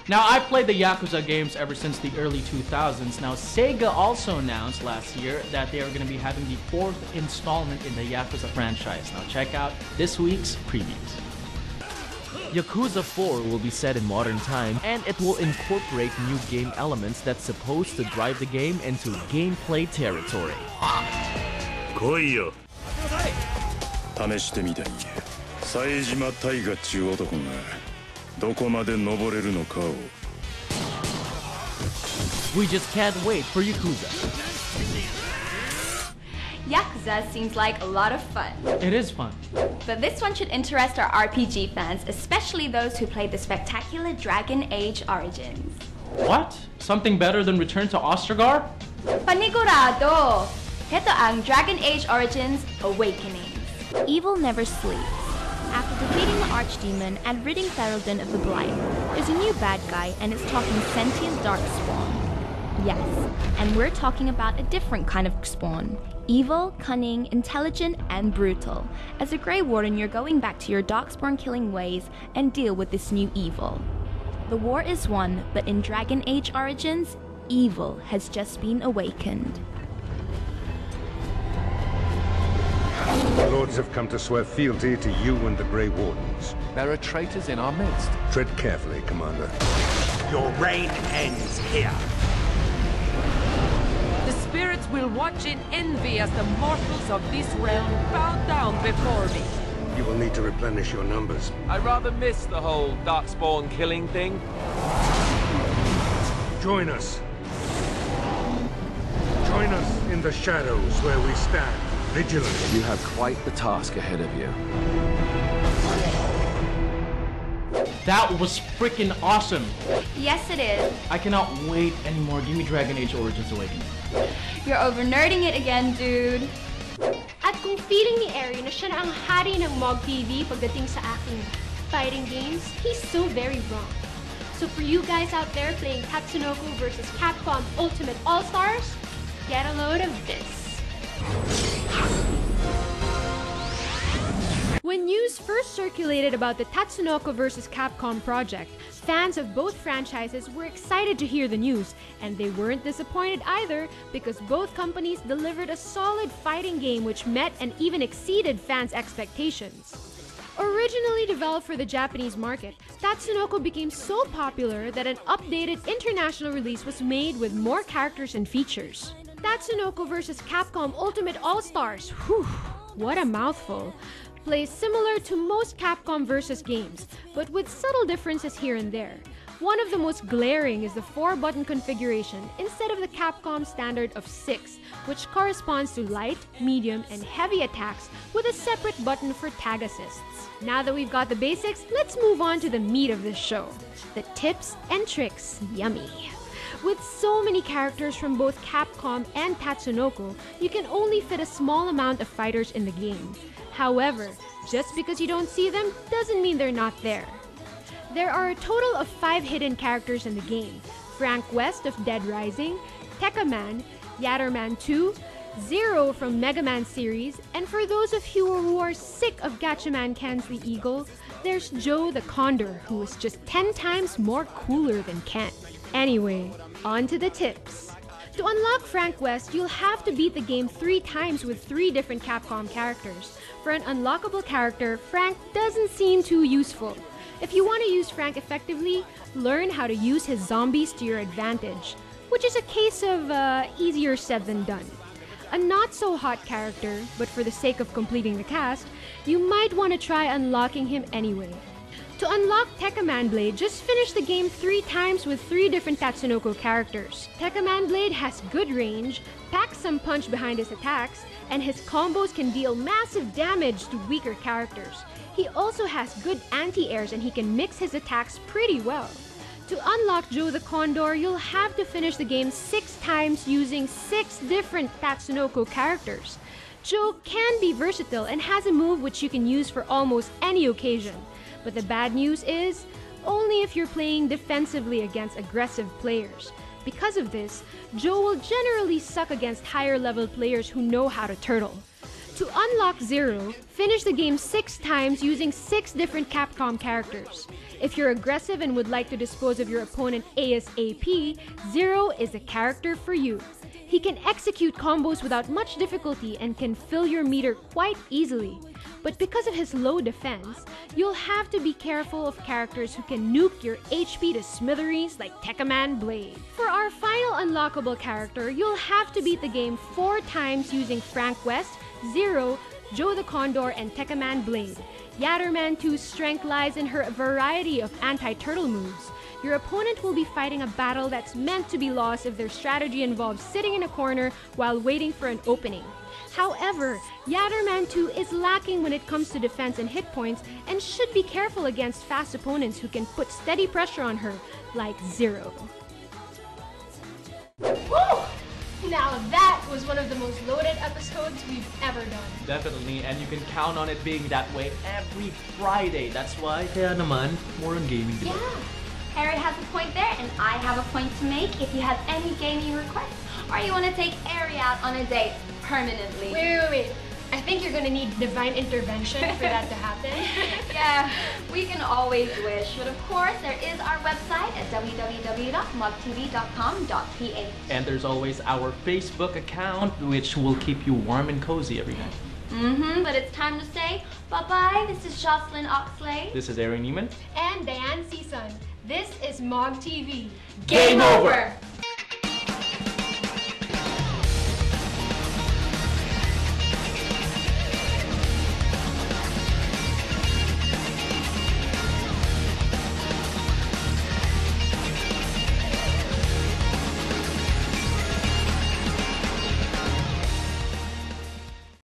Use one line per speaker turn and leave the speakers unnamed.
Now, I've played the Yakuza games ever since the early 2000s. Now, Sega also announced last year that they are going to be having the 4th installment in the Yakuza franchise. Now, check out this week's previews.
Yakuza 4 will be set in modern time, and it will incorporate new game elements that's supposed to drive the game into gameplay territory.
来いよ。試してみたい。冴島大河っちゅう男がどこまで登れるのかを。
We just can't wait for Yakuza.
Yakuza seems like a lot of fun.
It is fun.
But this one should interest our RPG fans, especially those who played the spectacular Dragon Age Origins.
What? Something better than Return to Ostergar?
Panigurado! Heto ang Dragon Age Origins Awakenings. Evil never sleeps. After defeating the Archdemon and ridding Ferelden of the Blight, there's a new bad guy and it's talking sentient darkspawn. Yes, and we're talking about a different kind of spawn. Evil, cunning, intelligent, and brutal. As a Grey Warden, you're going back to your darkspawn killing ways and deal with this new evil. The war is won, but in Dragon Age Origins, evil has just been awakened.
The Lords have come to swear fealty to you and the Grey Wardens.
There are traitors in our midst.
Tread carefully, Commander.
Your reign ends here.
The spirits will watch in envy as the mortals of this realm bow down before me.
You will need to replenish your numbers.
I rather miss the whole darkspawn killing thing.
Join us. Join us in the shadows where we stand, vigilant.
You have quite the task ahead of you.
That was freaking awesome.
Yes, it is.
I cannot wait anymore. Give me Dragon Age Origins Awakening.
You're over-nerding it again, dude.
At kung feeling ni Eri na siya na ang hari ng MOG TV pagdating sa aking fighting games, he's so very wrong. So for you guys out there playing Tatsunoko vs. Capcom Ultimate All-Stars, get a load of this. When news first circulated about the Tatsunoko vs. Capcom project, fans of both franchises were excited to hear the news, and they weren't disappointed either because both companies delivered a solid fighting game which met and even exceeded fans' expectations. Originally developed for the Japanese market, Tatsunoko became so popular that an updated international release was made with more characters and features. Tatsunoko vs. Capcom Ultimate All-Stars, whew, what a mouthful. Plays similar to most Capcom vs. games, but with subtle differences here and there. One of the most glaring is the 4-button configuration instead of the Capcom standard of 6, which corresponds to light, medium, and heavy attacks with a separate button for tag assists. Now that we've got the basics, let's move on to the meat of this show. The tips and tricks, yummy. With so many characters from both Capcom and Tatsunoko, you can only fit a small amount of fighters in the game. However, just because you don't see them doesn't mean they're not there. There are a total of 5 hidden characters in the game. Frank West of Dead Rising, Tekka Man, Yatterman 2, Zero from Mega Man series, and for those of you who are sick of Gatchaman Ken's the Eagle, there's Joe the Condor, who is just 10 times more cooler than Ken. Anyway, on to the tips. To unlock Frank West, you'll have to beat the game 3 times with 3 different Capcom characters. For an unlockable character, Frank doesn't seem too useful. If you want to use Frank effectively, learn how to use his zombies to your advantage, which is a case of easier said than done. A not-so-hot character, but for the sake of completing the cast, you might want to try unlocking him anyway. To unlock Tekka Man Blade, just finish the game 3 times with 3 different Tatsunoko characters. Tekka Man Blade has good range, packs some punch behind his attacks, and his combos can deal massive damage to weaker characters. He also has good anti-airs and he can mix his attacks pretty well. To unlock Joe the Condor, you'll have to finish the game 6 times using 6 different Tatsunoko characters. Joe can be versatile and has a move which you can use for almost any occasion. But the bad news is, only if you're playing defensively against aggressive players. Because of this, Joe will generally suck against higher level players who know how to turtle. To unlock Zero, finish the game 6 times using 6 different Capcom characters. If you're aggressive and would like to dispose of your opponent ASAP, Zero is the character for you. He can execute combos without much difficulty and can fill your meter quite easily. But because of his low defense, you'll have to be careful of characters who can nuke your HP to smithereens like Tekkaman Blade. For our final unlockable character, you'll have to beat the game 4 times using Frank West, Zero, Joe the Condor, and Tekkaman Blade. Yatterman 2's strength lies in her variety of anti-turtle moves. Your opponent will be fighting a battle that's meant to be lost if their strategy involves sitting in a corner while waiting for an opening. However, Yatterman 2 is lacking when it comes to defense and hit points and should be careful against fast opponents who can put steady pressure on her, like Zero. Woo! Now that was one of the most loaded episodes we've ever done.
Definitely, and you can count on it being that way every Friday. That's why, kaya naman, more on gaming.
Yeah. Harry has a point there, and I have a point to make. If you have any gaming requests, or you want to take Harry out on a date permanently.
Wait. I think you're gonna need divine intervention for that to happen.
Yeah, we can always wish. But of course, there is our website at www.mogtv.com.ph.
And there's always our Facebook account, which will keep you warm and cozy every night.
But it's time to say bye-bye. This is Jocelyn Oxley.
This is Aaron Neiman.
And Diane Season. This is MOG TV.
Game over!